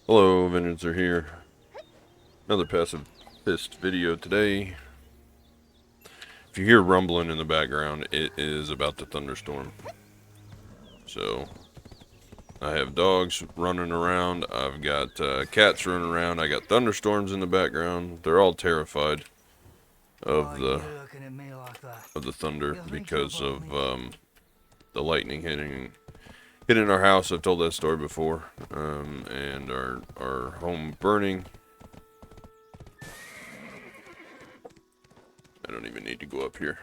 Hello, Vengeance are here. Another Pacifist video today. If you hear rumbling in the background, it is about the thunderstorm. So, I have dogs running around, I've got cats running around, I got thunderstorms in the background. They're all terrified of the thunder because of the lightning hitting our house. I've told that story before, and our home burning. I don't even need to go up here.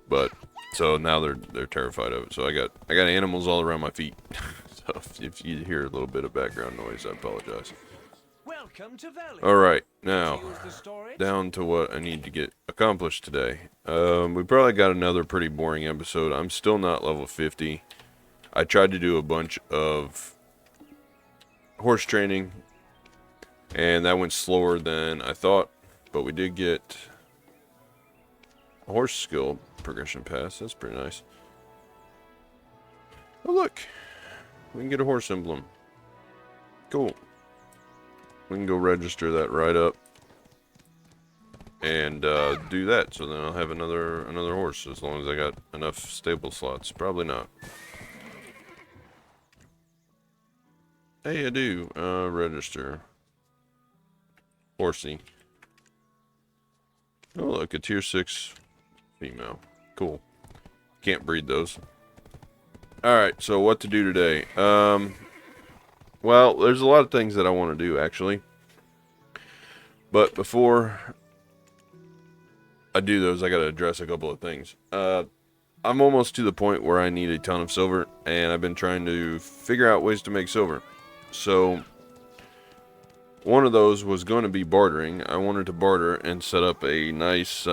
But so now they're terrified of it. So I got animals all around my feet. So if you hear a little bit of background noise, I apologize. Welcome to Valley. All right, now down to what I need to get accomplished today. We probably got another pretty boring episode. I'm still not level 50. I tried to do a bunch of horse training, and that went slower than I thought. But we did get a horse skill progression pass. That's pretty nice. Oh look, we can get a horse emblem. Cool. We can go register that right up and do that. So then I'll have another horse, as long as I got enough stable slots. Probably not. Hey, I do. Register. Horsey. Oh look, a tier 6 female. Cool. Can't breed those. Alright, so what to do today? Well, there's a lot of things that I want to do, actually. But before I do those, I gotta address a couple of things. I'm almost to the point where I need a ton of silver, and I've been trying to figure out ways to make silver. So, one of those was going to be bartering. I wanted to barter and set up a nice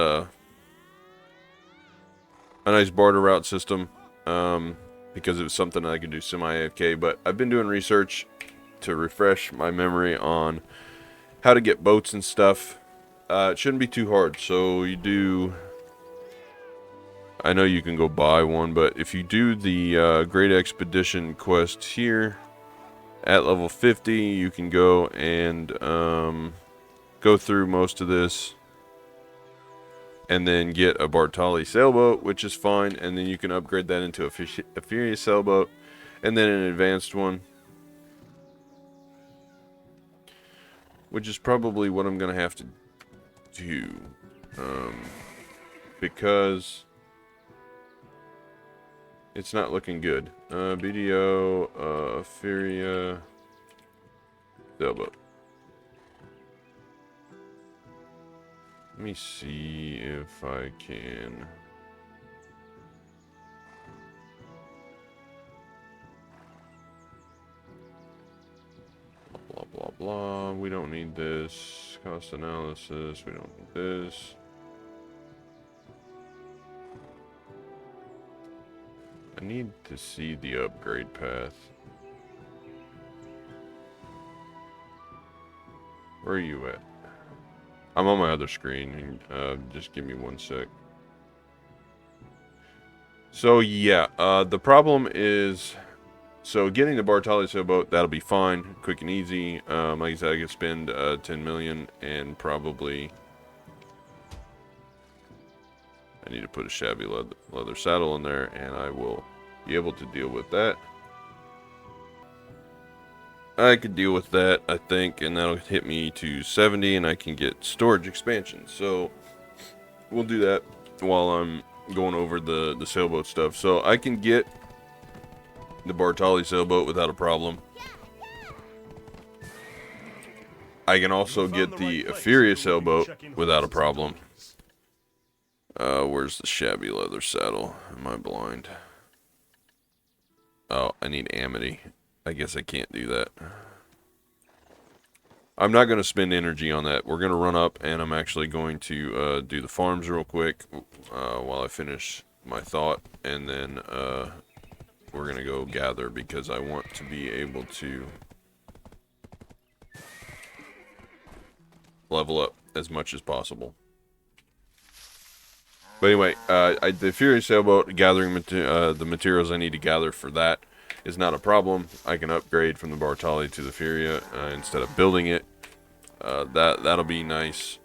barter route system, because it was something I could do semi-AFK. But I've been doing research to refresh my memory on how to get boats and stuff. It shouldn't be too hard. So you do, I know you can go buy one, but if you do the Great Expedition quest here at level 50, you can go and go through most of this and then get a Bartali sailboat, which is fine, and then you can upgrade that into a Furious sailboat, and then an advanced one, which is probably what I'm gonna have to do, because it's not looking good. BDO, Furia sailboat. Let me see if I can. Blah, blah, blah. We don't need this. Cost analysis. We don't need this. I need to see the upgrade path. Where are you at? I'm on my other screen. Just give me one sec. So yeah, the problem is, so getting the Bartali sailboat, that'll be fine, quick and easy. Like I said, I could spend 10 million, and probably I need to put a shabby leather saddle in there, and I will be able to deal with that. I could deal with that, I think, and that'll hit me to 70, and I can get storage expansion. So we'll do that while I'm going over the sailboat stuff. So I can get the Bartali sailboat without a problem. I can also get the Furious sailboat without a problem. Where's the shabby leather saddle? Am I blind? Oh, I need Amity. I guess I can't do that. I'm not going to spend energy on that. We're going to run up, and I'm actually going to do the farms real quick while I finish my thought, and then we're going to go gather, because I want to be able to level up as much as possible. But anyway, the Fury sailboat, gathering the materials I need to gather for that is not a problem. I can upgrade from the Bartali to the Furia instead of building it. That'll be nice.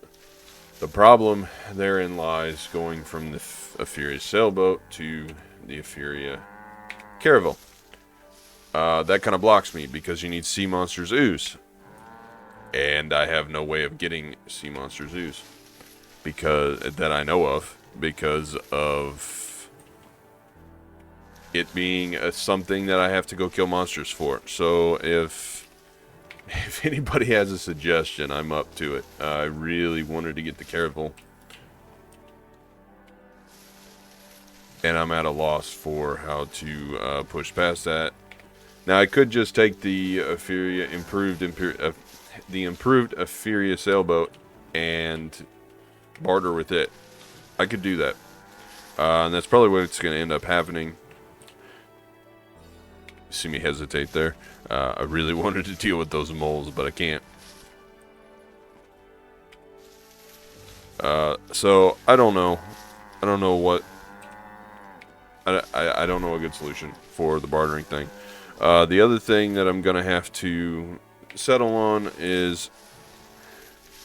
The problem therein lies going from the Furia sailboat to the Furia caravel. That kind of blocks me because you need sea monsters ooze, and I have no way of getting sea monsters ooze because that I know of, because of it being something that I have to go kill monsters for. So if anybody has a suggestion, I'm up to it. I really wanted to get the caravel, and I'm at a loss for how to push past that. Now I could just take the improved Imperial sailboat and barter with it. I could do that, and that's probably what's going to end up happening. You see me hesitate there. I really wanted to deal with those moles, but I can't. So I don't know. I don't know what. I don't know a good solution for the bartering thing. The other thing that I'm going to have to settle on is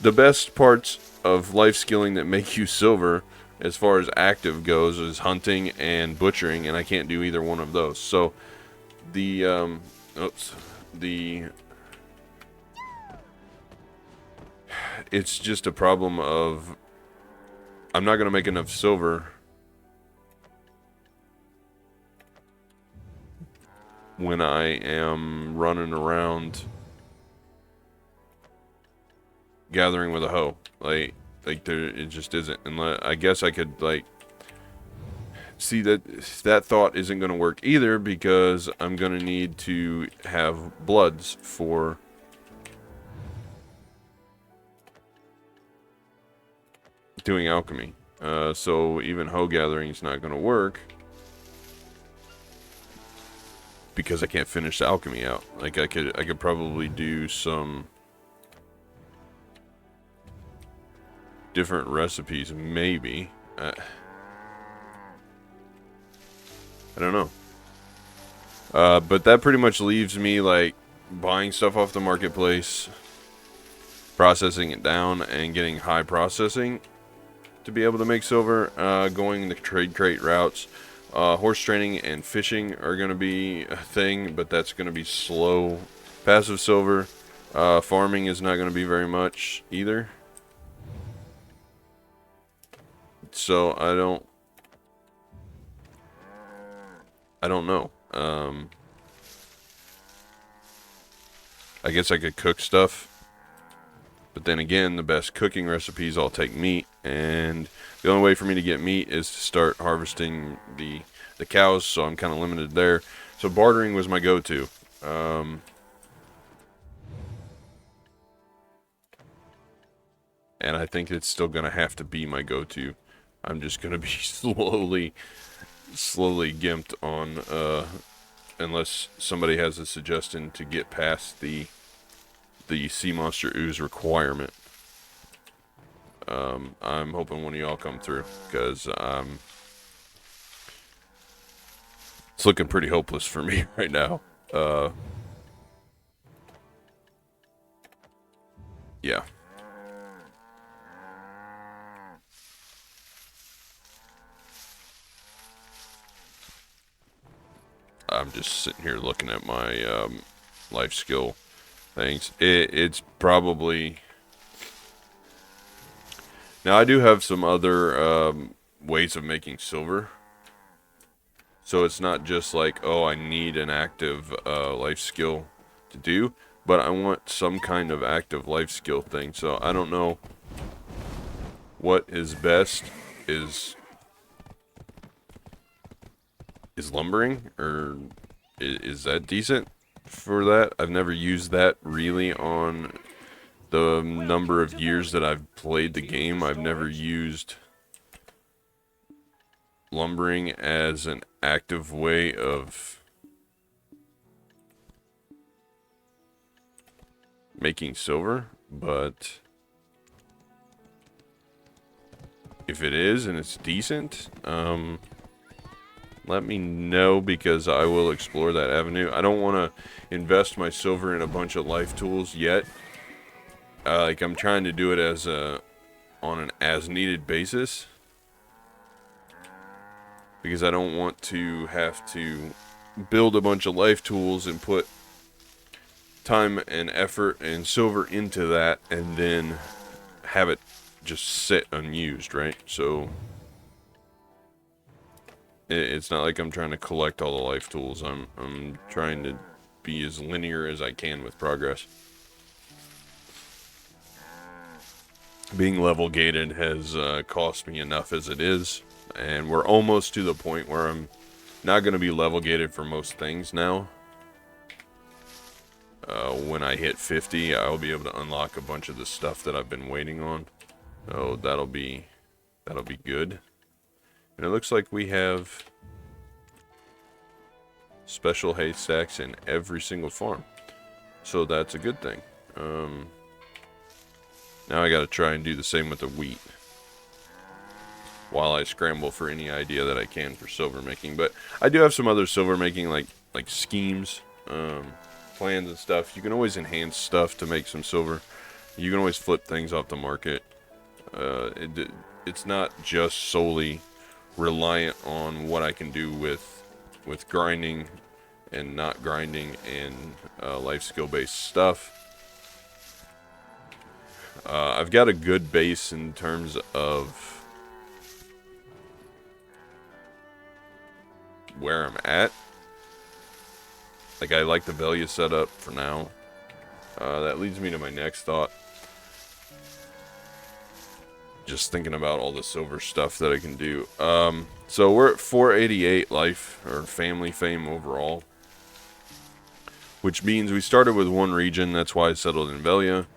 the best parts of life skilling that make you silver as far as active goes is hunting and butchering, and I can't do either one of those. So it's just a problem of I'm not going to make enough silver when I am running around gathering with a hoe. Like there, it just isn't. And I guess I could see that thought isn't going to work either, because I'm going to need to have bloods for doing alchemy. So even hoe gathering is not going to work, because I can't finish the alchemy out. Like I could probably do some different recipes, maybe. I don't know. But that pretty much leaves me like buying stuff off the marketplace, processing it down, and getting high processing to be able to make silver. Going the trade crate routes. Horse training and fishing are going to be a thing, but that's going to be slow. Passive silver. Farming is not going to be very much either. So I don't know. I guess I could cook stuff, but then again, the best cooking recipes all take meat, and the only way for me to get meat is to start harvesting the cows, so I'm kind of limited there. So bartering was my go-to. And I think it's still going to have to be my go-to. I'm just going to be slowly gimped on, unless somebody has a suggestion to get past the sea monster ooze requirement. I'm hoping one of y'all come through, because it's looking pretty hopeless for me right now. Yeah. I'm just sitting here looking at my life skill things. It's probably... Now, I do have some other ways of making silver. So it's not just like, oh, I need an active life skill to do, but I want some kind of active life skill thing. So I don't know what is best. Is lumbering, or is that decent for that? I've never used that really on the number of years that I've played the game. I've never used lumbering as an active way of making silver, but if it is and it's decent, let me know, because I will explore that avenue. I don't want to invest my silver in a bunch of life tools yet. Like, I'm trying to do it on an as needed basis, because I don't want to have to build a bunch of life tools and put time and effort and silver into that and then have it just sit unused, right? So it's not like I'm trying to collect all the life tools. I'm trying to be as linear as I can with progress. Being level gated has cost me enough as it is, and we're almost to the point where I'm not going to be level gated for most things now. When I hit 50, I'll be able to unlock a bunch of the stuff that I've been waiting on. So that'll be good. And it looks like we have special haystacks in every single farm, so that's a good thing. Now I gotta try and do the same with the wheat, while I scramble for any idea that I can for silver making. But I do have some other silver making, like schemes, plans and stuff. You can always enhance stuff to make some silver. You can always flip things off the market. It's not just solely reliant on what I can do with grinding and not grinding and life skill based stuff. I've got a good base in terms of where I'm at. Like, I like the Velia setup for now. That leads me to my next thought. Just thinking about all the silver stuff that I can do. So we're at 488 life, or family fame overall. Which means we started with one region, that's why I settled in Velia.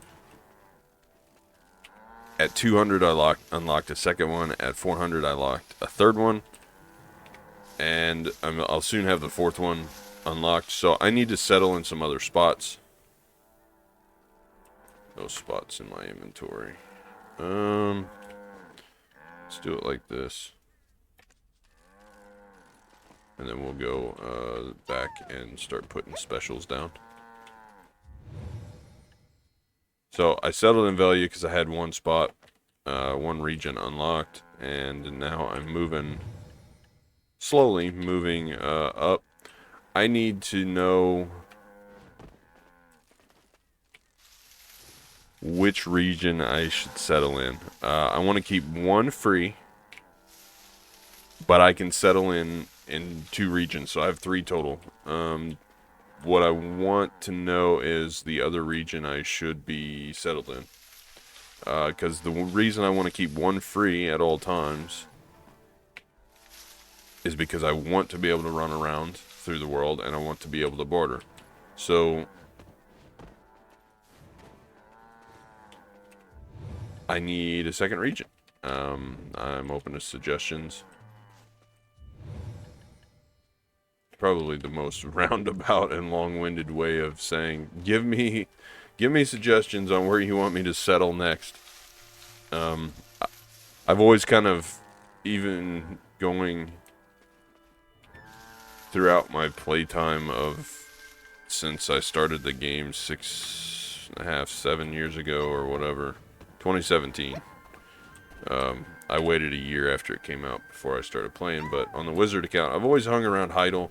At 200 I unlocked a second one. At 400 I locked a third one. And I'll soon have the fourth one unlocked. So I need to settle in some other spots. No spots in my inventory. Let's do it like this. And then we'll go back and start putting specials down. So I settled in Velia because I had one spot, one region unlocked. And now I'm slowly moving up. I need to know which region I should settle in. I want to keep one free, but I can settle in 2 regions, so I have 3 total. What I want to know is the other region I should be settled in. Because the reason I want to keep one free at all times is because I want to be able to run around through the world, and I want to be able to border. So I need a second region. I'm open to suggestions. Probably the most roundabout and long-winded way of saying, give me suggestions on where you want me to settle next. I've always kind of, even going throughout my playtime since I started the game 6.5, 7 years ago or whatever, 2017. I waited a year after it came out before I started playing, but on the Wizard account, I've always hung around Heidel.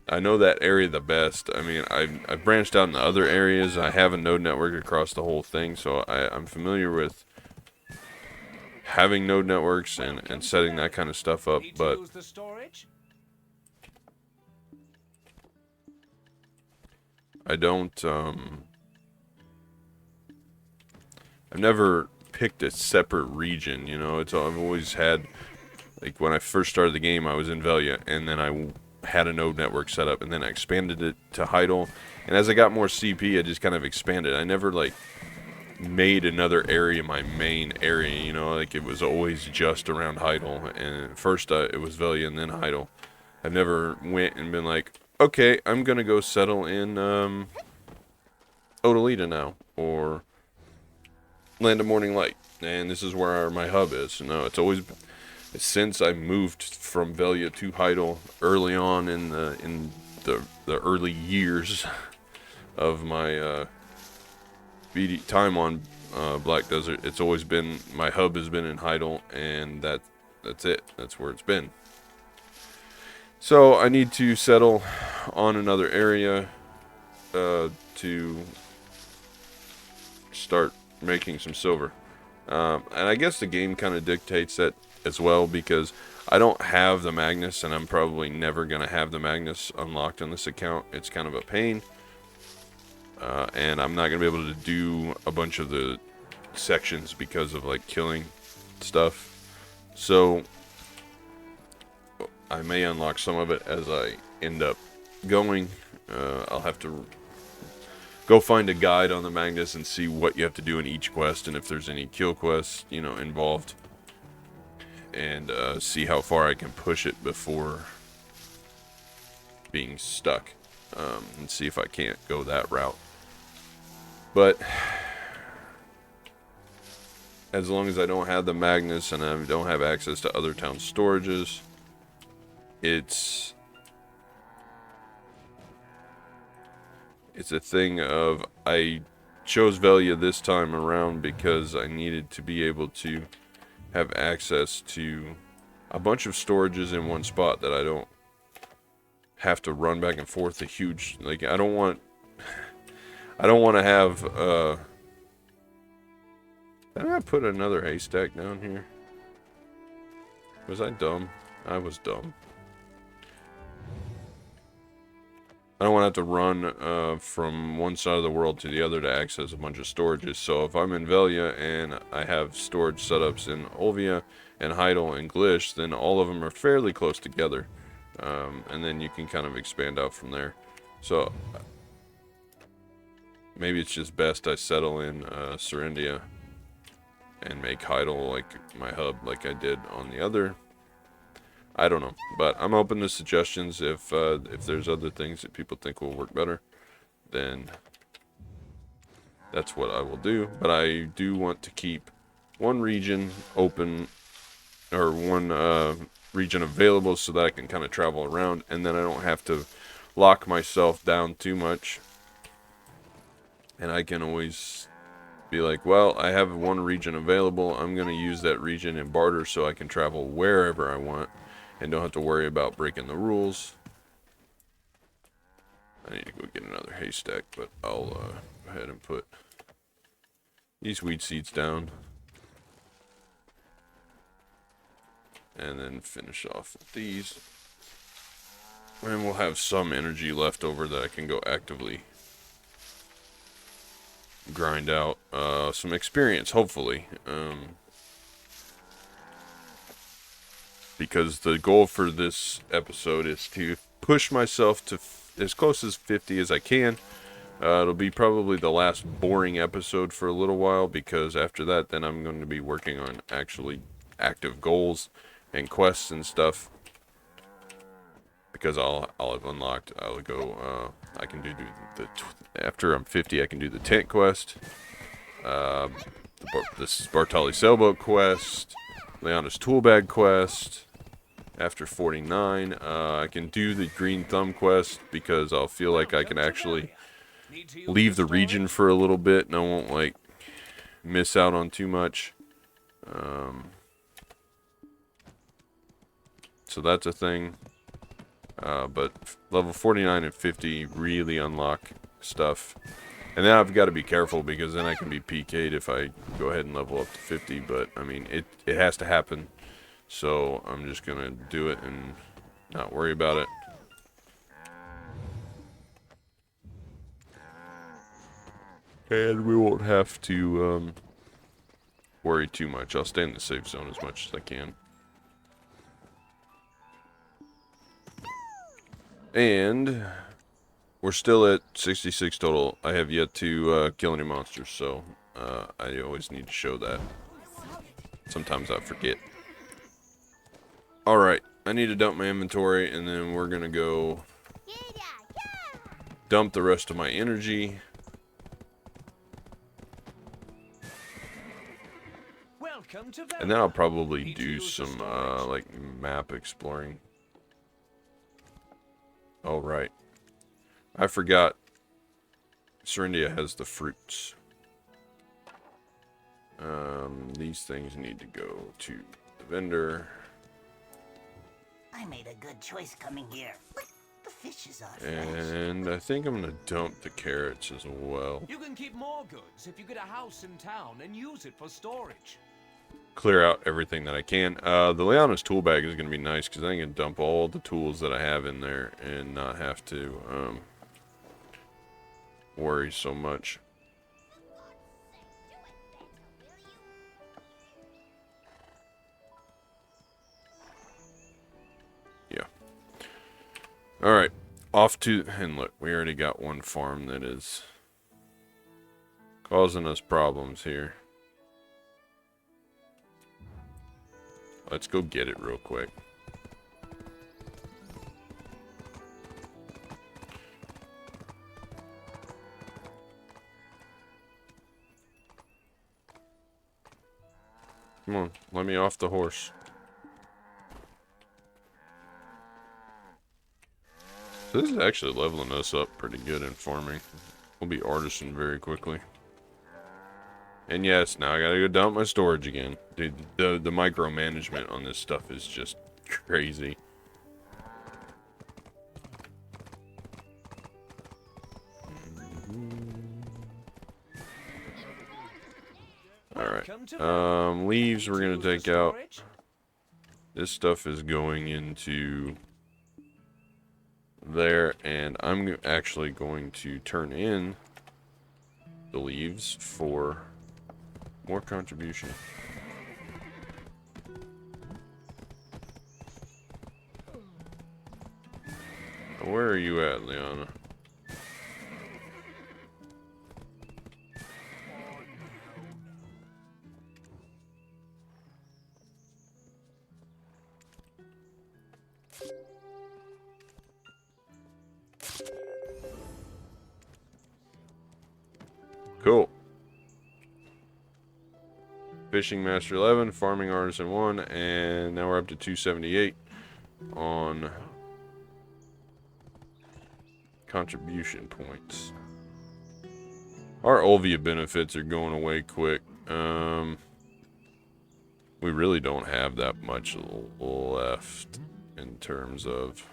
I know that area the best. I mean, I've branched out into other areas. I have a node network across the whole thing, so I'm familiar with having node networks and setting that kind of stuff up, but I don't, I've never picked a separate region, you know. I've always had, like, when I first started the game, I was in Velia, and then I had a node network set up, and then I expanded it to Heidel, and as I got more CP, I just kind of expanded. I never, like, made another area my main area, you know, like, it was always just around Heidel, and first it was Velia and then Heidel. I've never went and been like, okay, I'm gonna go settle in Odalita now, or Land of Morning Light, and this is where my hub is. No, it's always since I moved from Velia to Heidel early on in the early years of my time on Black Desert. It's always been, my hub has been in Heidel, and that's it. That's where it's been. So I need to settle on another area to start making some silver. And I guess the game kind of dictates that as well, because I don't have the Magnus, and I'm probably never going to have the Magnus unlocked on this account. It's kind of a pain. And I'm not going to be able to do a bunch of the sections because of like killing stuff. So I may unlock some of it as I end up going. I'll have to go find a guide on the Magnus and see what you have to do in each quest, and if there's any kill quests, you know, involved, and see how far I can push it before being stuck, and see if I can't go that route. But as long as I don't have the Magnus and I don't have access to other town storages, it's a thing of, I chose Velia this time around because I needed to be able to have access to a bunch of storages in one spot, that I don't have to run back and forth a huge, like, I don't want to have did I put another haystack down here? Was I dumb? I was dumb. I don't want to have to run from one side of the world to the other to access a bunch of storages. So if I'm in Velia and I have storage setups in Olvia and Heidel and Glish, then all of them are fairly close together. And then you can kind of expand out from there. So maybe it's just best I settle in Serendia and make Heidel like my hub, like I did on the other. I don't know, but I'm open to suggestions. If there's other things that people think will work better, then that's what I will do. But I do want to keep one region open, or one region available, so that I can kind of travel around, and then I don't have to lock myself down too much. And I can always be like, well, I have one region available, I'm going to use that region in barter so I can travel wherever I want and don't have to worry about breaking the rules. I need to go get another haystack, but I'll go ahead and put these weed seeds down and then finish off with these, and we'll have some energy left over that I can go actively grind out some experience, hopefully, because the goal for this episode is to push myself to as close as 50 as I can. It'll be probably the last boring episode for a little while, because after that, then I'm going to be working on actually active goals and quests and stuff, because I'll have unlocked, I'll go, I can do after I'm 50, I can do the tent quest, this Bartali sailboat quest, Leanna's toolbag quest. After 49, I can do the green thumb quest, because I'll feel like I can actually leave the region for a little bit and I won't like miss out on too much. So that's a thing. But level 49 and 50 really unlock stuff. And then I've got to be careful, because then I can be PK'd if I go ahead and level up to 50. But, I mean, it has to happen. So I'm just going to do it and not worry about it. And we won't have to worry too much. I'll stay in the safe zone as much as I can. And we're still at 66 total. I have yet to kill any monsters, so I always need to show that. Sometimes I forget. Alright, I need to dump my inventory, and then we're going to go dump the rest of my energy. Welcome to And then I'll Vela. probably Need to do use the some, storage? like, map exploring. Oh, right. I forgot. Serendia has the fruits. These things need to go to the vendor. I made a good choice coming here. Look, the fishes are fresh. And I think I'm going to dump the carrots as well. You can keep more goods if you get a house in town and use it for storage. Clear out everything that I can. The Leona's tool bag is going to be nice because I can dump all the tools that I have in there and not have to worry so much. Yeah. Alright. Off to... And look, we already got one farm that is causing us problems here. Let's go get it real quick. Come on, let me off the horse. This is actually leveling us up pretty good in farming. We'll be artisan very quickly. And yes, now I gotta go dump my storage again. Dude, the micromanagement on this stuff is just crazy. Alright. Welcome to Vela. Leaves we're gonna Need to use take the out. storage? This stuff is going into there, and I'm actually going to turn in the leaves for more contribution. Where are you at, Liana? Cool. Fishing Master 11, Farming Artisan 1, and now we're up to 278 on contribution points. Our Olvia benefits are going away quick. We really don't have that much left in terms of...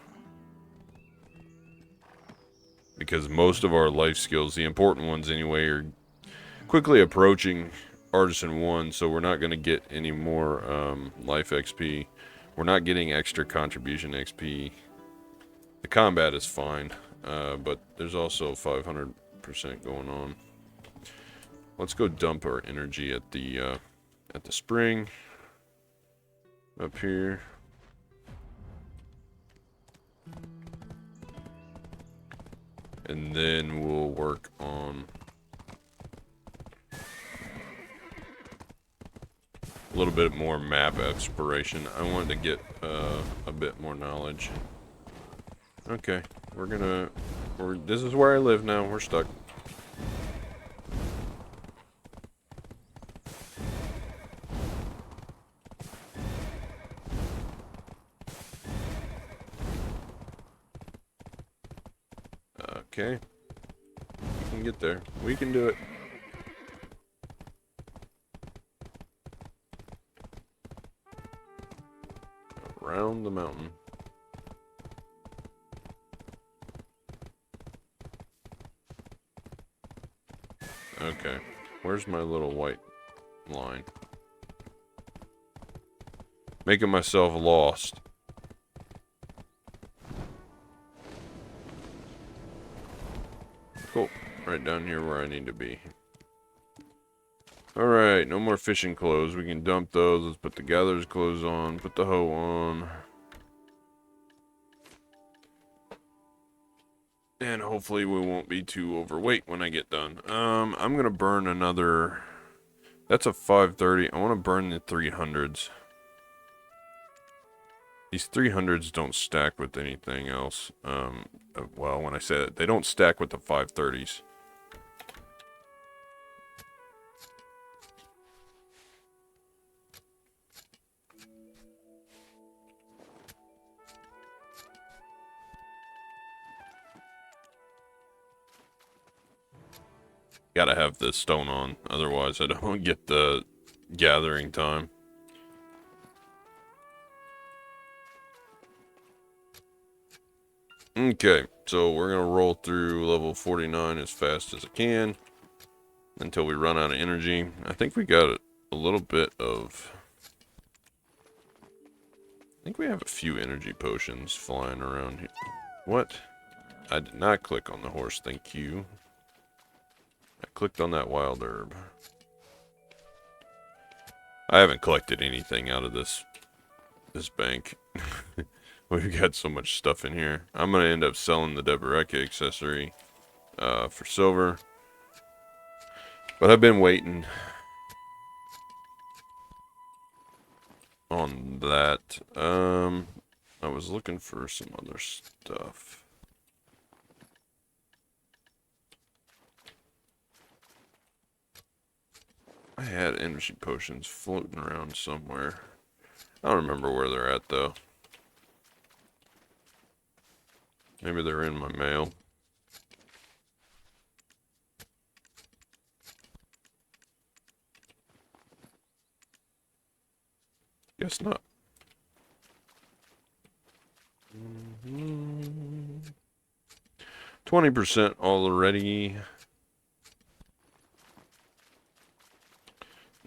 Because most of our life skills, the important ones anyway, are quickly approaching Artisan 1, so we're not going to get any more life XP. We're not getting extra contribution XP. The combat is fine, but there's also 500% going on. Let's go dump our energy at the spring up here. And then we'll work on a little bit more map exploration. I wanted to get a bit more knowledge. Okay, this is where I live now. We're stuck. Okay. We can get there. We can do it. Around the mountain. Okay. Where's my little white line? Making myself lost. Cool. Right down here where I need to be. Alright, no more fishing clothes. We can dump those. Let's put the gatherer's clothes on. Put the hoe on. And hopefully we won't be too overweight when I get done. I'm gonna burn another... That's a 530. I want to burn the 300s. These 300s don't stack with anything else. Well, when I say that, they don't stack with the 530s. Gotta have this stone on, otherwise I don't get the gathering time. Okay, so we're gonna roll through level 49 as fast as I can until we run out of energy. I think we got a little bit of... I think we have a few energy potions flying around here. What? I did not click on the horse, thank you. I clicked on that wild herb. I haven't collected anything out of this bank. We've got so much stuff in here. I'm gonna end up selling the Deboreka accessory for silver. But I've been waiting on that. I was looking for some other stuff. I had energy potions floating around somewhere. I don't remember where they're at though. Maybe they're in my mail. Guess not. 20% already.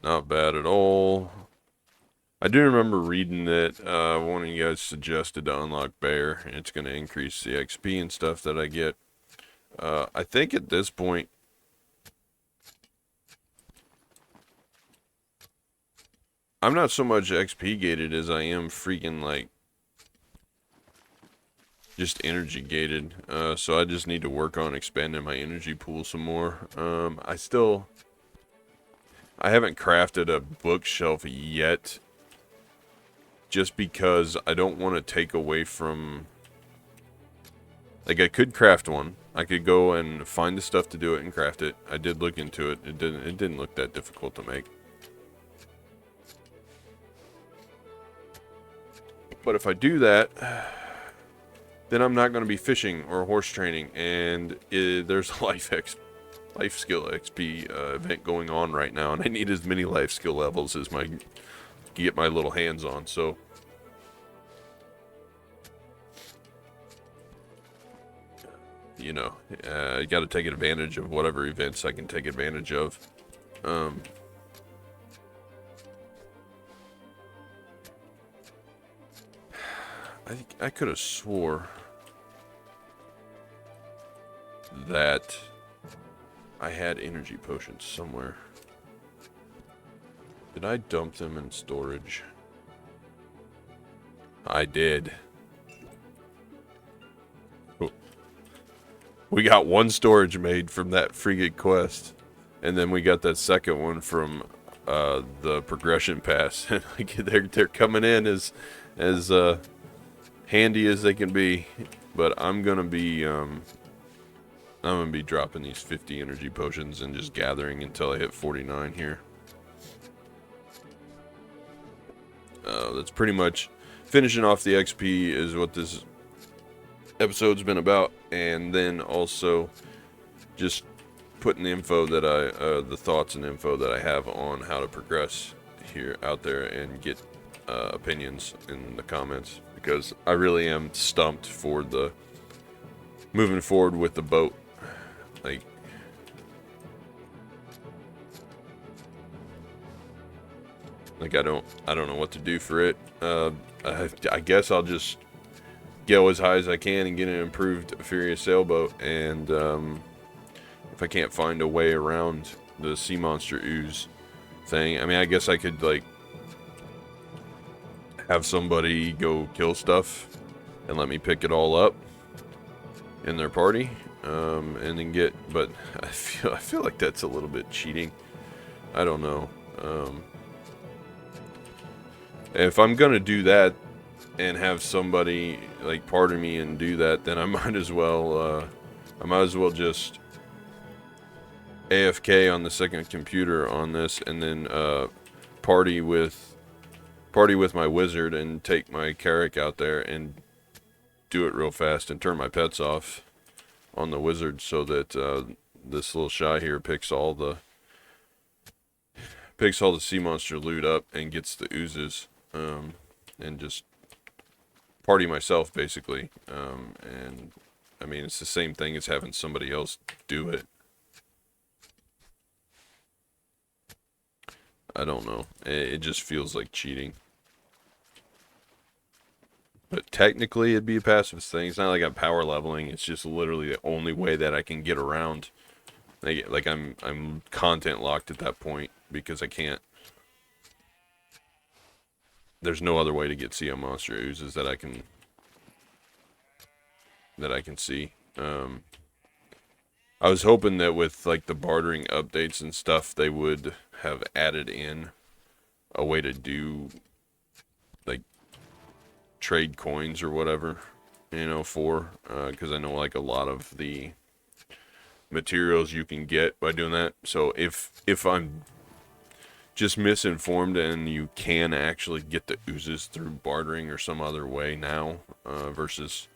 Not bad at all. I do remember reading that one of you guys suggested to unlock Bear, and it's going to increase the XP and stuff that I get. I think at this point, I'm not so much XP gated as I am freaking like just energy gated. So I just need to work on expanding my energy pool some more. I haven't crafted a bookshelf yet, just because I don't want to take away from... Like, I could craft one. I could go and find the stuff to do it and craft it. I did look into it. It didn't look that difficult to make. But if I do that, then I'm not going to be fishing or horse training, and there's a life skill XP event going on right now, and I need as many life skill levels as my get my little hands on. So you know, I got to take advantage of whatever events I can take advantage of. I could have swore that I had energy potions somewhere. Did I dump them in storage? I did. Oh. We got one storage made from that frigate quest, and then we got that second one from the progression pass. they're coming in as handy as they can be, but I'm gonna be dropping these 50 energy potions and just gathering until I hit 49 here. That's pretty much finishing off the XP is what this episode's been about, and then also just putting the info that the thoughts and info that I have on how to progress here out there and get opinions in the comments, because I really am stumped for the moving forward with the boat. Like, I don't know what to do for it. I guess I'll just go as high as I can and get an improved Furious sailboat, and if I can't find a way around the sea monster ooze thing, I mean, I guess I could like have somebody go kill stuff and let me pick it all up in their party, and then get, but I feel like that's a little bit cheating. I don't know. If I'm gonna do that and have somebody like part of me and do that, then I might as well just AFK on the second computer on this, and then party with my wizard and take my Carrick out there and do it real fast and turn my pets off on the wizard, so that this little shy here picks all the sea monster loot up and gets the oozes, and just party myself basically. And I mean, it's the same thing as having somebody else do it. I don't know. It just feels like cheating. But technically, it'd be a pacifist thing. It's not like I'm power leveling. It's just literally the only way that I can get around. Like I'm content locked at that point because I can't. There's no other way to get sea monster oozes that I can see. I was hoping that with like the bartering updates and stuff, they would have added in a way to do like trade coins or whatever, you know, for because I know like a lot of the materials you can get by doing that. So if I'm just misinformed and you can actually get the oozes through bartering or some other way now, versus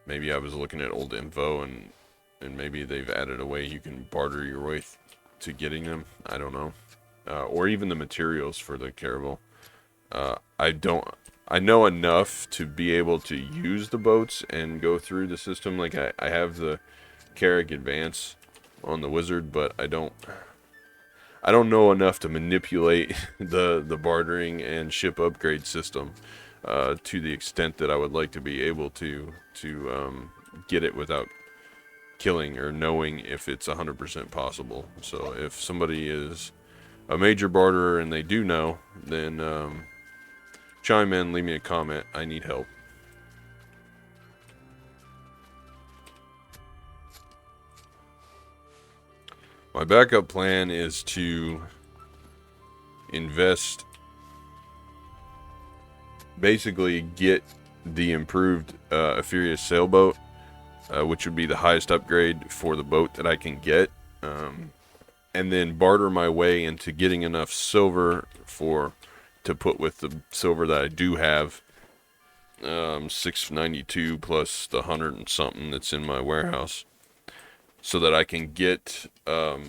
maybe I was looking at old info and maybe they've added a way you can barter your way to getting them. I don't know. Or even the materials for the caravel. I know enough to be able to use the boats and go through the system. Like I have the Carrick Advance on the wizard, but I don't know enough to manipulate the bartering and ship upgrade system to the extent that I would like to be able to get it without killing or knowing if it's 100% possible. So if somebody is a major barterer and they do know, then chime in, leave me a comment. I need help. My backup plan is to invest, basically get the improved Imperial sailboat, which would be the highest upgrade for the boat that I can get, and then barter my way into getting enough silver to put with the silver that I do have, 692 plus the 100 and something that's in my warehouse, so that I can get a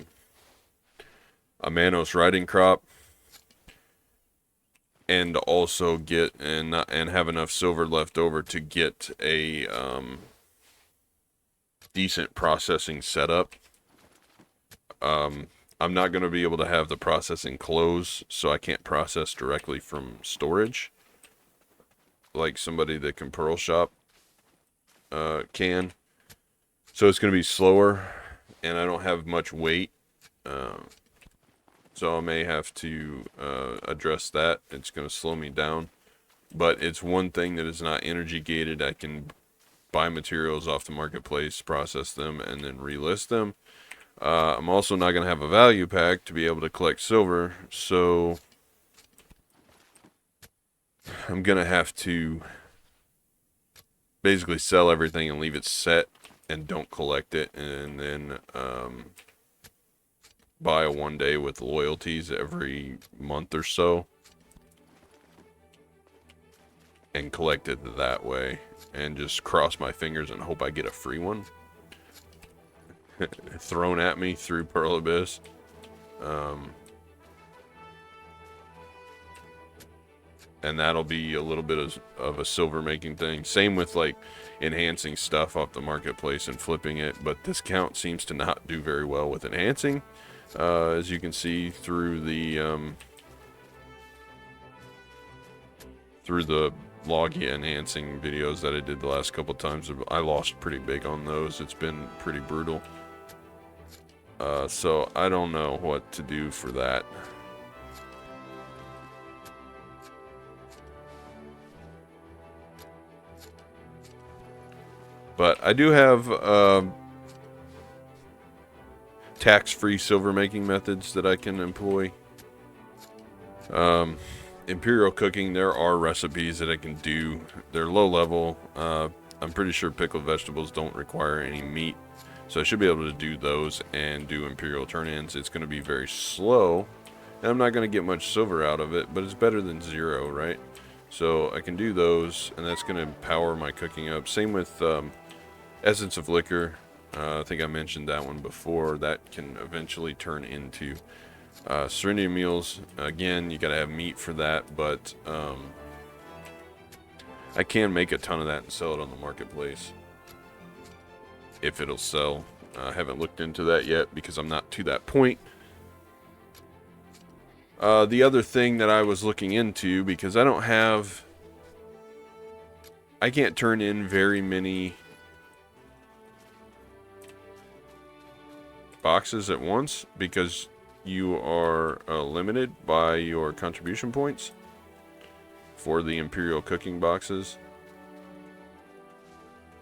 Manos riding crop, and also get and have enough silver left over to get a decent processing setup. I'm not going to be able to have the processing close, so I can't process directly from storage like somebody that can pearl shop can. So it's going to be slower, and I don't have much weight, so I may have to address that. It's going to slow me down, but it's one thing that is not energy gated. I can buy materials off the marketplace, process them, and then relist them. I'm also not going to have a value pack to be able to collect silver, so I'm going to have to basically sell everything and leave it set and don't collect it, and then buy a 1 day with loyalties every month or so and collect it that way, and just cross my fingers and hope I get a free one thrown at me through Pearl Abyss. And that'll be a little bit of a silver making thing. Same with like enhancing stuff off the marketplace and flipping it, but this count seems to not do very well with enhancing, as you can see through the Logia enhancing videos that I did the last couple times. I lost pretty big on those. It's been pretty brutal. So I don't know what to do for that. But I do have tax-free silver making methods that I can employ. Imperial cooking, there are recipes that I can do. They're low level. I'm pretty sure pickled vegetables don't require any meat, so I should be able to do those and do Imperial turn-ins. It's going to be very slow, and I'm not going to get much silver out of it, but it's better than zero, right? So I can do those, and that's going to power my cooking up. Same with Essence of Liquor. I think I mentioned that one before. That can eventually turn into Serenity meals. Again, you gotta have meat for that, but I can make a ton of that and sell it on the marketplace if it'll sell. I haven't looked into that yet because I'm not to that point. The other thing that I was looking into, because I can't turn in very many boxes at once because you are limited by your contribution points for the Imperial cooking boxes.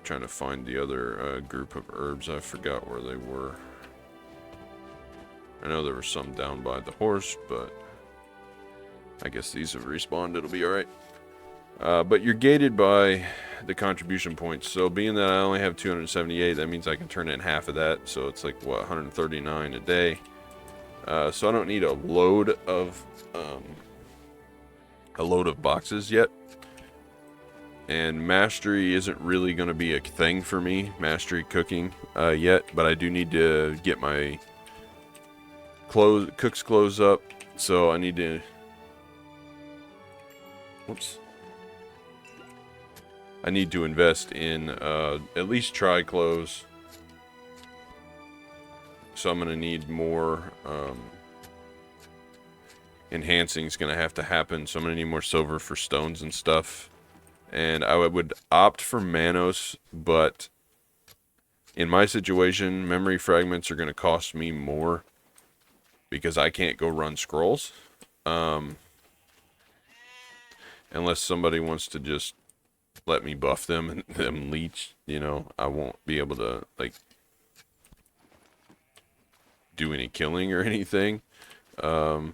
Trying to find the other group of herbs. I forgot where they were. I know there were some down by the horse, but I guess these have respawned. It'll be alright. But you're gated by the contribution points. So being that I only have 278, that means I can turn in half of that. So it's like, what, 139 a day. So I don't need a load of boxes yet. And mastery isn't really going to be a thing for me, mastery cooking yet. But I do need to get my cook's clothes up. So I need to... Whoops. I need to invest in at least tri-clothes. So I'm going to need more... enhancing is going to have to happen. So I'm going to need more silver for stones and stuff. And I would opt for Manos, but in my situation, memory fragments are going to cost me more because I can't go run scrolls. Unless somebody wants to just let me buff them and them leech, you know, I won't be able to, like, do any killing or anything. So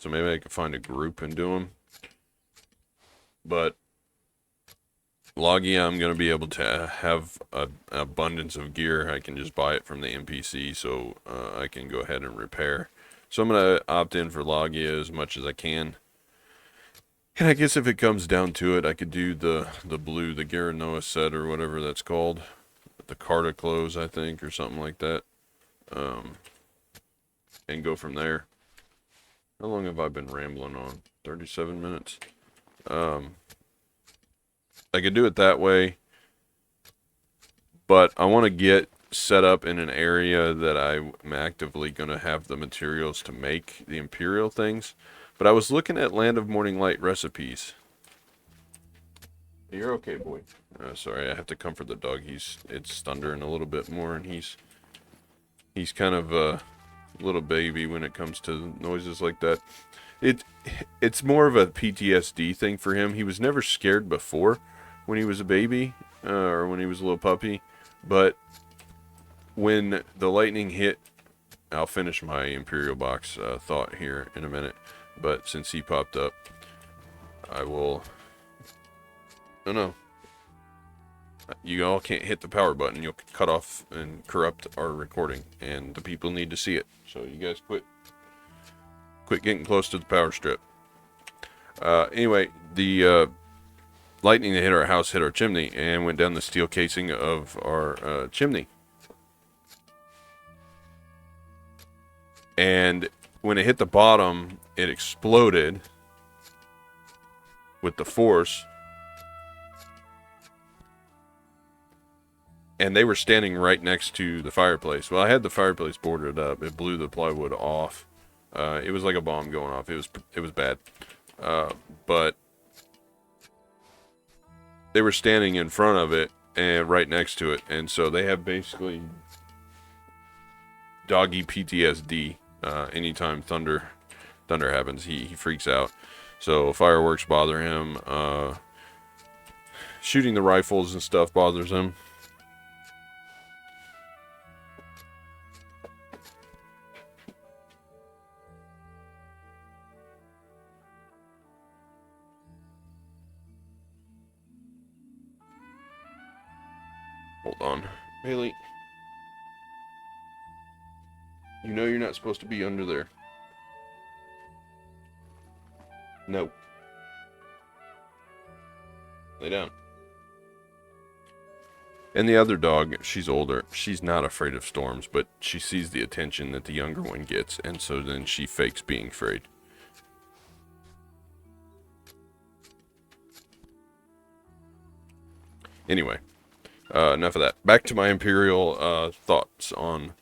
maybe I could find a group and do them. But Logia, I'm going to be able to have an abundance of gear. I can just buy it from the NPC, so I can go ahead and repair. So I'm going to opt in for Logia as much as I can. And I guess if it comes down to it, I could do the blue, the Garanoa set or whatever that's called. The Carta clothes, I think, or something like that. And go from there. How long have I been rambling on? 37 minutes. I could do it that way, but I want to get set up in an area that I'm actively going to have the materials to make the Imperial things. But I was looking at Land of Morning Light recipes. You're okay, boy. Sorry, I have to comfort the dog. It's thundering a little bit more, and he's kind of a little baby when it comes to noises like that. It's more of a PTSD thing for him. He was never scared before when he was a baby or when he was a little puppy, but when the lightning hit, I'll finish my Imperial box thought here in a minute, but since he popped up, I will... Oh no. You all can't hit the power button. You'll cut off and corrupt our recording, and the people need to see it. So you guys quit getting close to the power strip. Anyway, the lightning that hit our house hit our chimney and went down the steel casing of our chimney. And when it hit the bottom, it exploded with the force. And they were standing right next to the fireplace. Well, I had the fireplace boarded up. It blew the plywood off. It was like a bomb going off. It was bad. But they were standing in front of it and right next to it. And so they have basically doggy PTSD. Anytime thunder happens, he freaks out. So fireworks bother him. Shooting the rifles and stuff bothers him. Hold on. Bailey. You know you're not supposed to be under there. No. Lay down. And the other dog, she's older. She's not afraid of storms, but she sees the attention that the younger one gets, and so then she fakes being afraid. Anyway, enough of that. Back to my Imperial thoughts on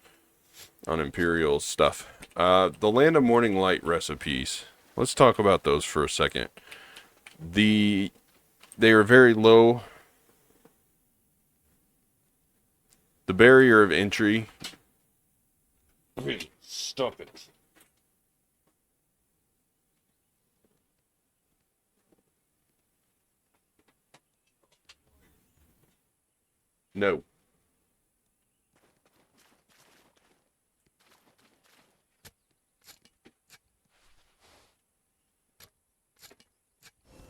Imperial stuff. The Land of Morning Light recipes. Let's talk about those for a second. They are very low. The barrier of entry. Stop it. No.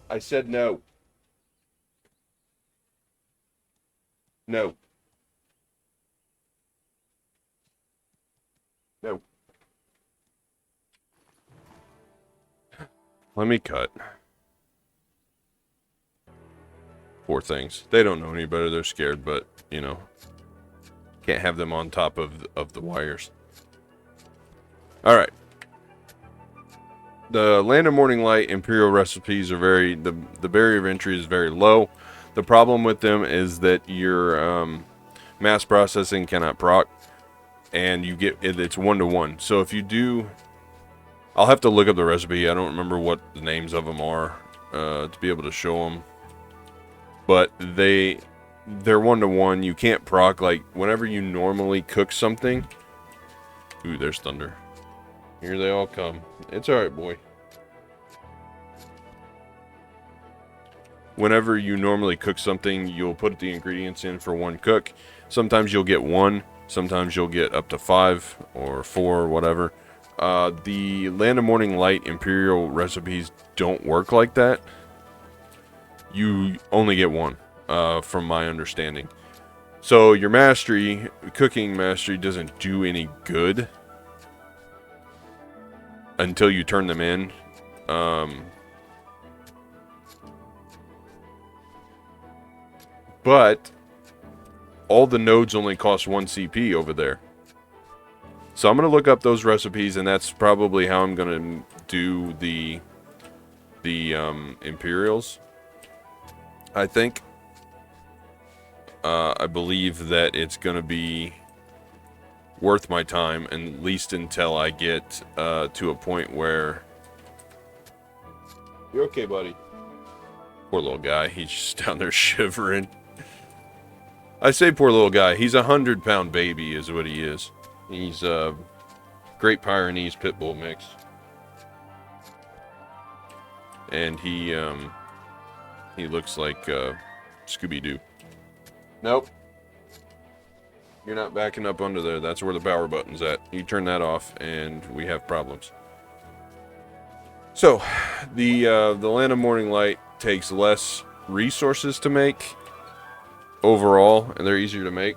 I said no. No. No. Let me cut. Poor things. They don't know any better. They're scared, but, you know, can't have them on top of the wires. All right. The Land of Morning Light Imperial recipes are the barrier of entry is very low. The problem with them is that your mass processing cannot proc, and you get it's 1-to-1. So if you do, I'll have to look up the recipe. I don't remember what the names of them are to be able to show them, but they're 1-to-1. You can't proc, like whenever you normally cook something. Ooh, there's thunder. Here they all come. It's alright, boy. Whenever you normally cook something, you'll put the ingredients in for one cook. Sometimes you'll get 1. Sometimes you'll get up to 5 or 4 or whatever. The Land of Morning Light Imperial recipes don't work like that. You only get 1, from my understanding. So your mastery, cooking mastery, doesn't do any good until you turn them in. But all the nodes only cost 1 CP over there. So I'm going to look up those recipes, and that's probably how I'm going to do the Imperials. I think. I believe that it's going to be worth my time, at least until I get to a point where... You're okay, buddy. Poor little guy. He's just down there shivering. I say poor little guy. He's a 100-pound baby is what he is. He's a Great Pyrenees Pit Bull mix. And he looks like Scooby-Doo. Nope. You're not backing up under there. That's where the power button's at. You turn that off, and we have problems. So, the Land of Morning Light takes less resources to make overall, and they're easier to make.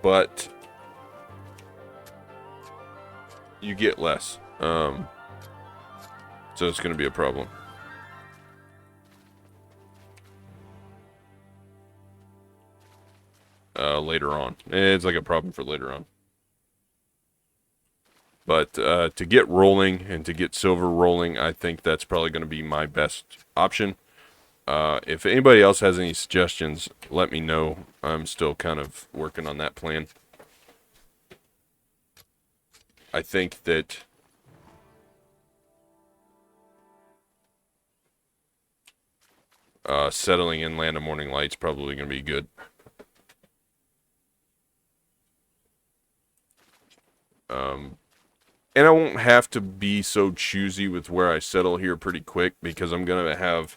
But you get less. So it's going to be a problem. Later on. It's like a problem for later on. But to get rolling and to get silver rolling, I think that's probably going to be my best option. If anybody else has any suggestions, let me know. I'm still kind of working on that plan. I think that settling in Land of Morning Light's probably going to be good. And I won't have to be so choosy with where I settle here pretty quick, because I'm going to have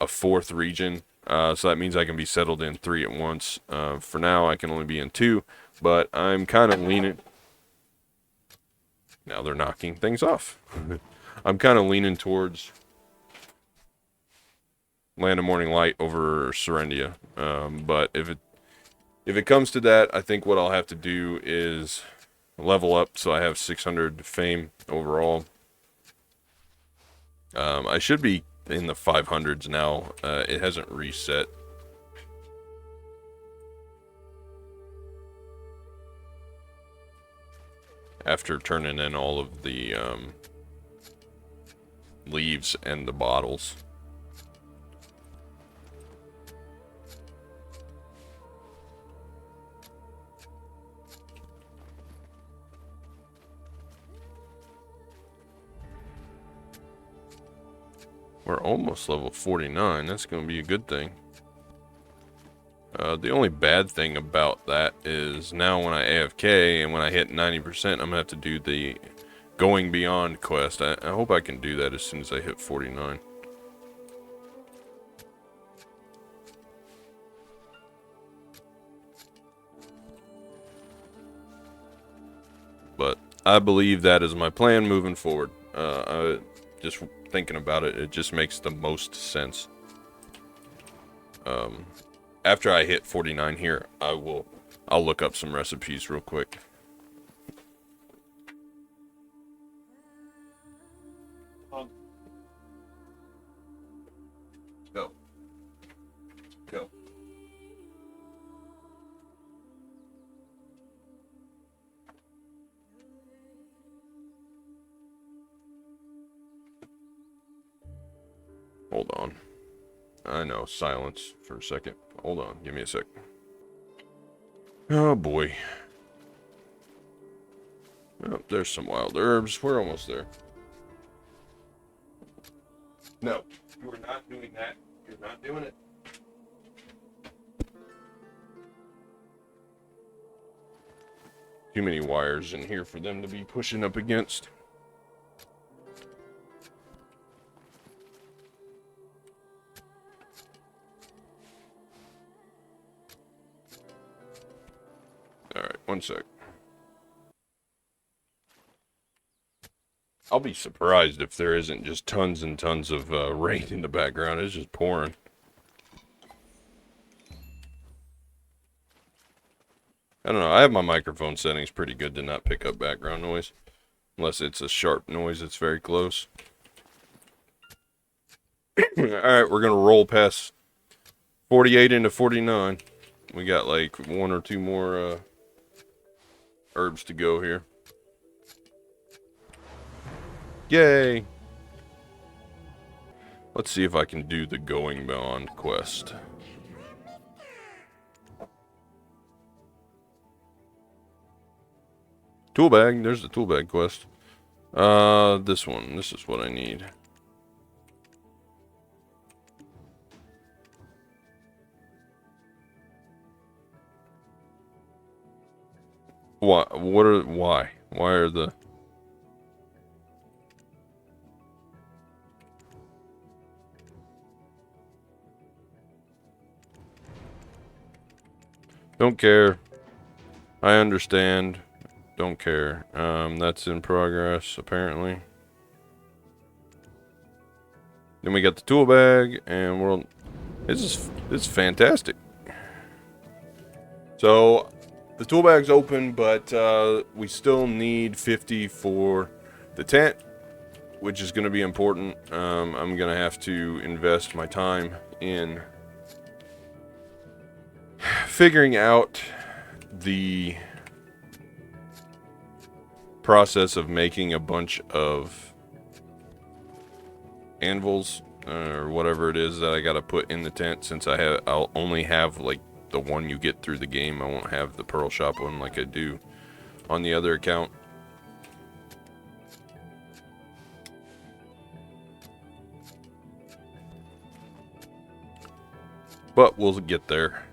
a 4th region. So that means I can be settled in 3 at once. For now, I can only be in 2, but I'm kind of leaning... Now they're knocking things off. I'm kind of leaning towards Land of Morning Light over Serendia. But if it comes to that, I think what I'll have to do is level up so I have 600 fame overall. I should be in the 500s now. It hasn't reset. After turning in all of the leaves and the bottles. We're almost level 49. That's going to be a good thing. The only bad thing about that is now when I AFK and when I hit 90%, I'm going to have to do the Going Beyond quest. I hope I can do that as soon as I hit 49. But I believe that is my plan moving forward. Just thinking about it, it just makes the most sense. After I hit 49 here, I'll look up some recipes real quick. Go. Go. Hold on. I know, silence for a second. Hold on, give me a sec. Oh boy. Oh, there's some wild herbs. We're almost there. No, you are not doing that. You're not doing it. Too many wires in here for them to be pushing up against. Alright, one sec. I'll be surprised if there isn't just tons and tons of rain in the background. It's just pouring. I don't know. I have my microphone settings pretty good to not pick up background noise. Unless it's a sharp noise that's very close. Alright, we're going to roll past 48 into 49. We got like one or two more herbs to go here. Yay! Let's see if I can do the Going Beyond quest. Tool bag, there's the tool bag quest. This one, this is what I need. Why? Why are the... Don't care. I understand. Don't care. That's in progress, apparently. Then we got the tool bag, and this is fantastic. So, the tool bag's open, but we still need 50 for the tent, which is going to be important. I'm going to have to invest my time in figuring out the process of making a bunch of anvils or whatever it is that I gotta put in the tent, since I'll only have like the one you get through the game. I won't have the Pearl Shop one like I do on the other account. But we'll get there.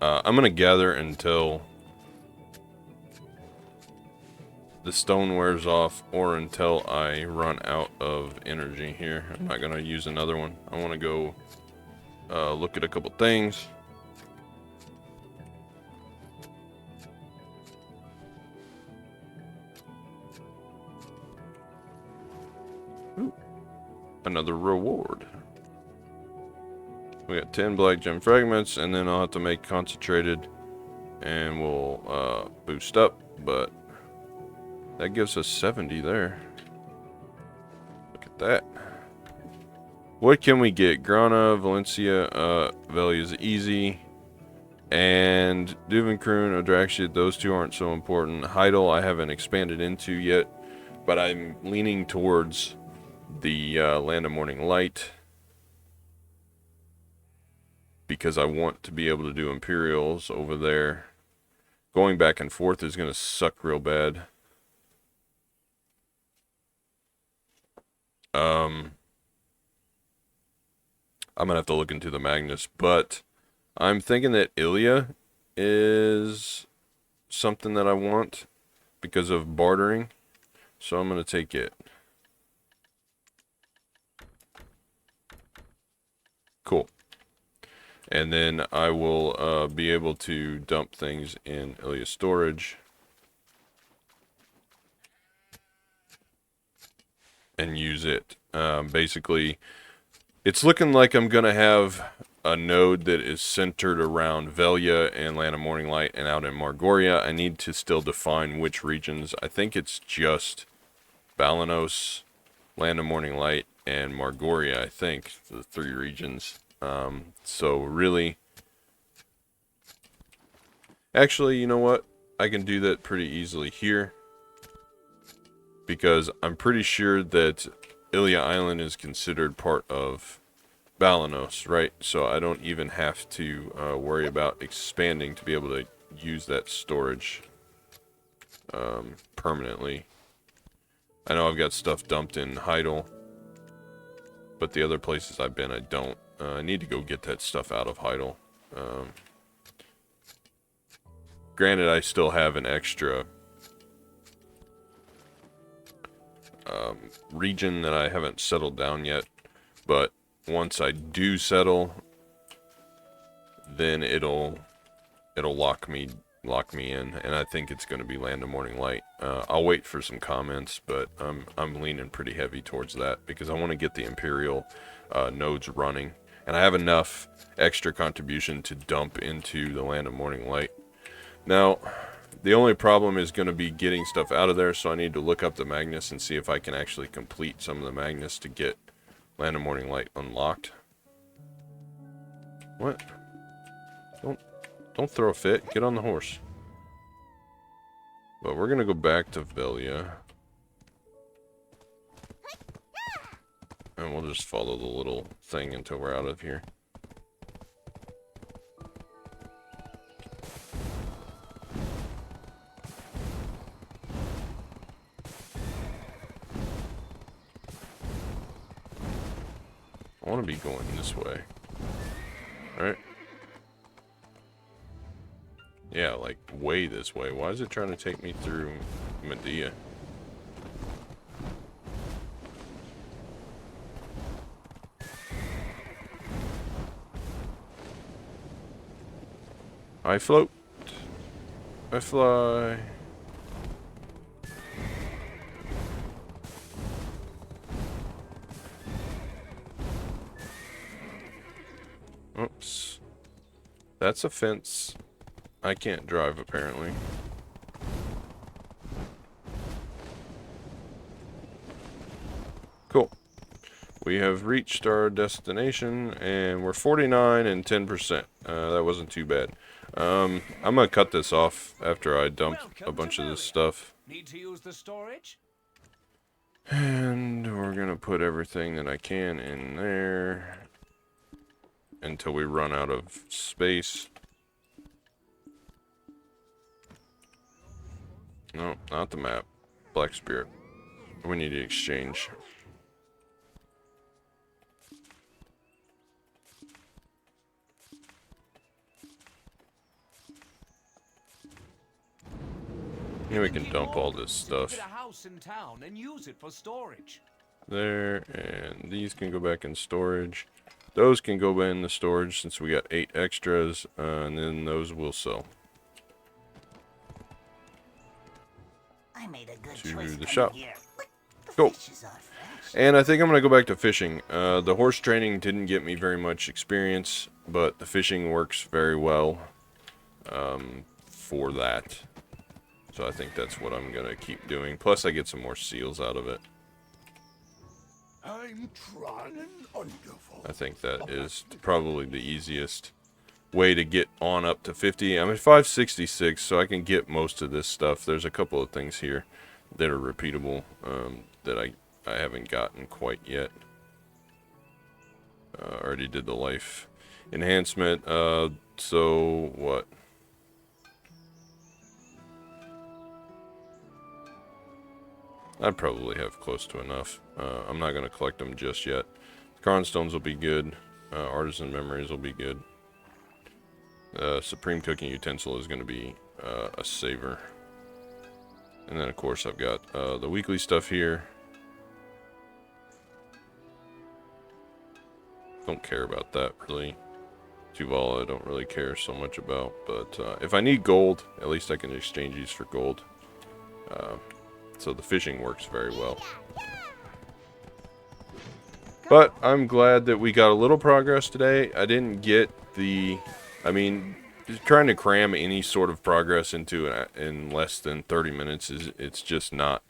I'm gonna gather until the stone wears off or until I run out of energy here. I'm not gonna use another one. I want to go look at a couple things. Ooh, another reward. We got 10 black gem fragments, and then I'll have to make concentrated, and we'll boost up, but that gives us 70 there. Look at that. What can we get? Grana, Valencia, Velia is easy. And Duvenkroon, Odraxia, those two aren't so important. Heidel I haven't expanded into yet, but I'm leaning towards the Land of Morning Light because I want to be able to do Imperials over there. Going back and forth is going to suck real bad. I'm going to have to look into the Magnus, but I'm thinking that Ilya is something that I want because of bartering, so I'm going to take it. Cool. And then I will be able to dump things in Ilya storage and use it. Basically, it's looking like I'm going to have a node that is centered around Velia and Land of Morning Light and out in Margoria. I need to still define which regions. I think it's just Balanos, Land of Morning Light, and Margoria, I think, the 3 regions. So really, actually, you know what? I can do that pretty easily here because I'm pretty sure that Ilya Island is considered part of Balanos, right? So I don't even have to worry about expanding to be able to use that storage permanently. I know I've got stuff dumped in Heidel, but the other places I've been, I don't. I need to go get that stuff out of Heidel. Granted, I still have an extra region that I haven't settled down yet, but once I do settle, then it'll lock me in, and I think it's going to be Land of Morning Light. I'll wait for some comments, but I'm leaning pretty heavy towards that because I want to get the Imperial nodes running, and I have enough extra contribution to dump into the Land of Morning Light. Now, the only problem is going to be getting stuff out of there, so I need to look up the Magnus and see if I can actually complete some of the Magnus to get Land of Morning Light unlocked. What? Don't throw a fit. Get on the horse. But we're going to go back to Velia. And we'll just follow the little thing until we're out of here. I want to be going this way. Alright. Yeah, like way this way. Why is it trying to take me through Medea? I float. I fly. Oops. That's a fence. I can't drive, apparently. Cool. We have reached our destination, and we're 49 and 10%. That wasn't too bad. I'm gonna cut this off after I dump a bunch of this stuff. Need to use the storage? And we're gonna put everything that I can in there until we run out of space. No, not the map. Black Spirit. We need to exchange. Here we can dump all this stuff. Get a house in town and use it for storage. There, and these can go back in storage. Those can go in the storage since we got 8 extras, and then those will sell. I made a good To choice the coming shop. here. The Go. fishes are fresh. And I think I'm going to go back to fishing. The horse training didn't get me very much experience, but the fishing works very well for that. So I think that's what I'm going to keep doing. Plus I get some more seals out of it. I I'm trying wonderful. I think that is probably the easiest way to get on up to 50. I'm at 566, so I can get most of this stuff. There's a couple of things here that are repeatable that I haven't gotten quite yet. Already did the life enhancement. So what? I'd probably have close to enough. I'm not going to collect them just yet. Cronstones will be good. Artisan memories will be good. Supreme cooking utensil is going to be a saver. And then of course I've got the weekly stuff here. Don't care about that really. Tuvala I don't really care so much about. But if I need gold, at least I can exchange these for gold. So the fishing works very well. But I'm glad that we got a little progress today. I didn't get the... I mean, trying to cram any sort of progress into in less than 30 minutes it's just not...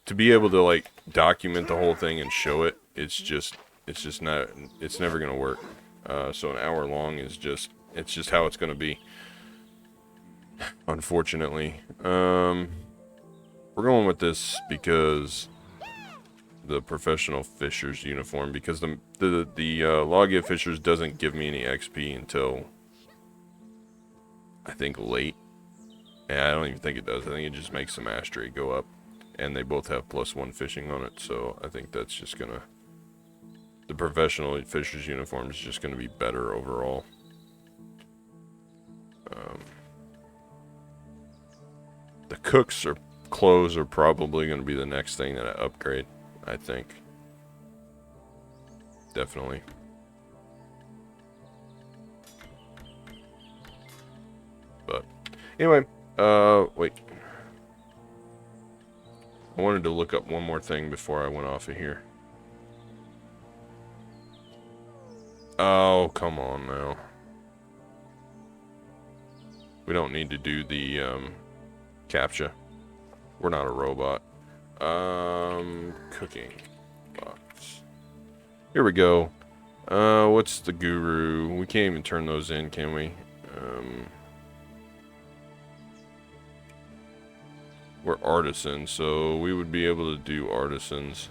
To be able to like document the whole thing and show it, it's just not... It's never going to work. So an hour long is just... It's just how it's going to be. Unfortunately. We're going with this because the professional fisher's uniform, because the Logia Fishers doesn't give me any XP until I think late. Yeah, I don't even think it does. I think it just makes the mastery go up, and they both have +1 fishing on it. So I think that's just gonna, the professional fisher's uniform is just gonna be better overall. The cooks are clothes are probably going to be the next thing that I upgrade, I think. Definitely. But anyway, wait. I wanted to look up one more thing before I went off of here. Oh, come on now. We don't need to do the CAPTCHA. We're not a robot. Cooking box. Here we go. What's the guru? We can't even turn those in, can we? We're artisans, so we would be able to do artisans.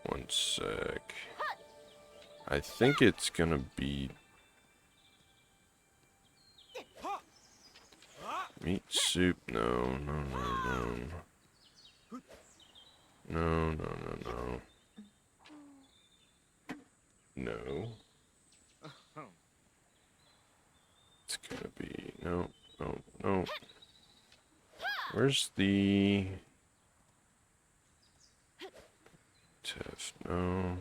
One sec. I think it's gonna be meat soup. No. No. It's gonna be no. Where's the Tiff? No.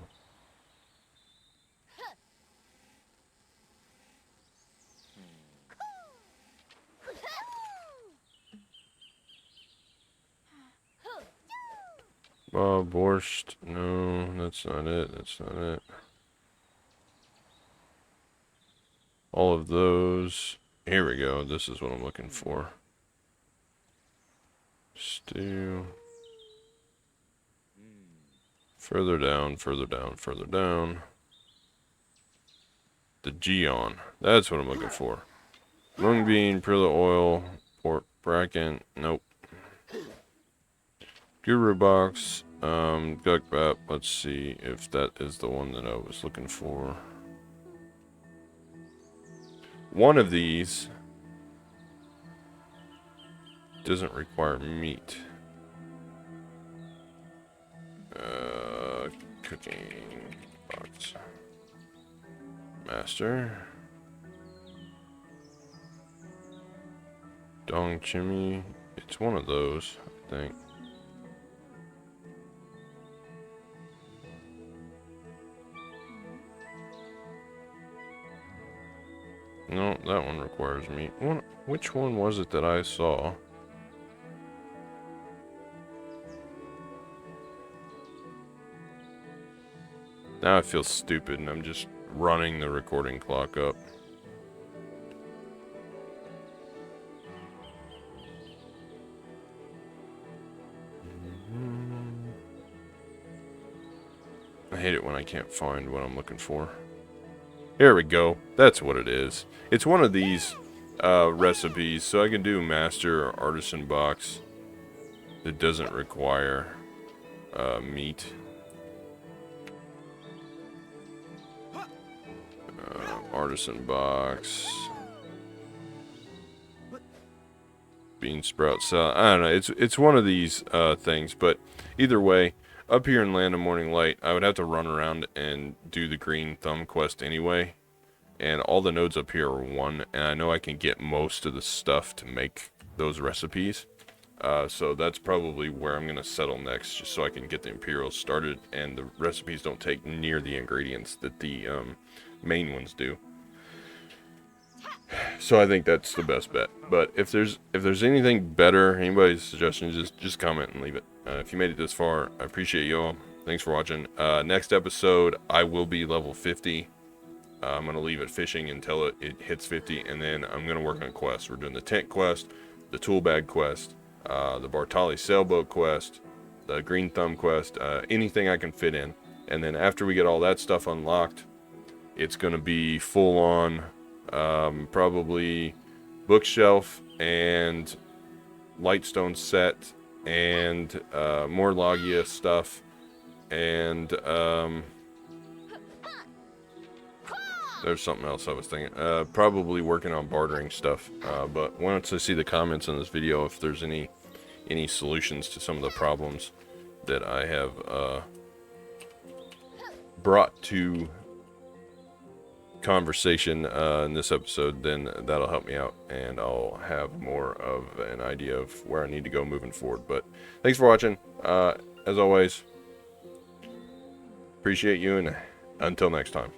Borscht. No, that's not it. That's not it. All of those. Here we go. This is what I'm looking for. Stew. Further down, further down, further down. The Geon. That's what I'm looking for. Mung bean, Perla oil, pork bracken. Nope. Guru box. Gug bat. Let's see if that is the one that I was looking for. One of these doesn't require meat. Cooking box. Master. Dong Chimney. It's one of those, I think. No, that one requires meat. Which one was it that I saw? Now I feel stupid and I'm just running the recording clock up. hate it when I can't find what I'm looking for. Here we go. That's what it is. It's one of these recipes, so I can do master or artisan box that doesn't require meat. Artisan box. Bean sprout salad. I don't know. It's one of these things, but either way, up here in Land of Morning Light, I would have to run around and do the green thumb quest anyway. And all the nodes up here are 1, and I know I can get most of the stuff to make those recipes. So that's probably where I'm going to settle next, just so I can get the Imperial started, and the recipes don't take near the ingredients that the main ones do. So I think that's the best bet. But if there's anything better, anybody's suggestions, just comment and leave it. If you made it this far, I appreciate you all. Thanks for watching. Next episode, I will be level 50. I'm going to leave it fishing until it hits 50, and then I'm going to work on quests. We're doing the tent quest, the tool bag quest, the Bartali sailboat quest, the green thumb quest, anything I can fit in. And then after we get all that stuff unlocked, it's going to be full on, probably bookshelf and lightstone set and more Logia stuff, and there's something else I was thinking. Probably working on bartering stuff. But once I see the comments on this video, if there's any solutions to some of the problems that I have brought to conversation in this episode, then that'll help me out, and I'll have more of an idea of where I need to go moving forward. But thanks for watching. As always, appreciate you, and until next time.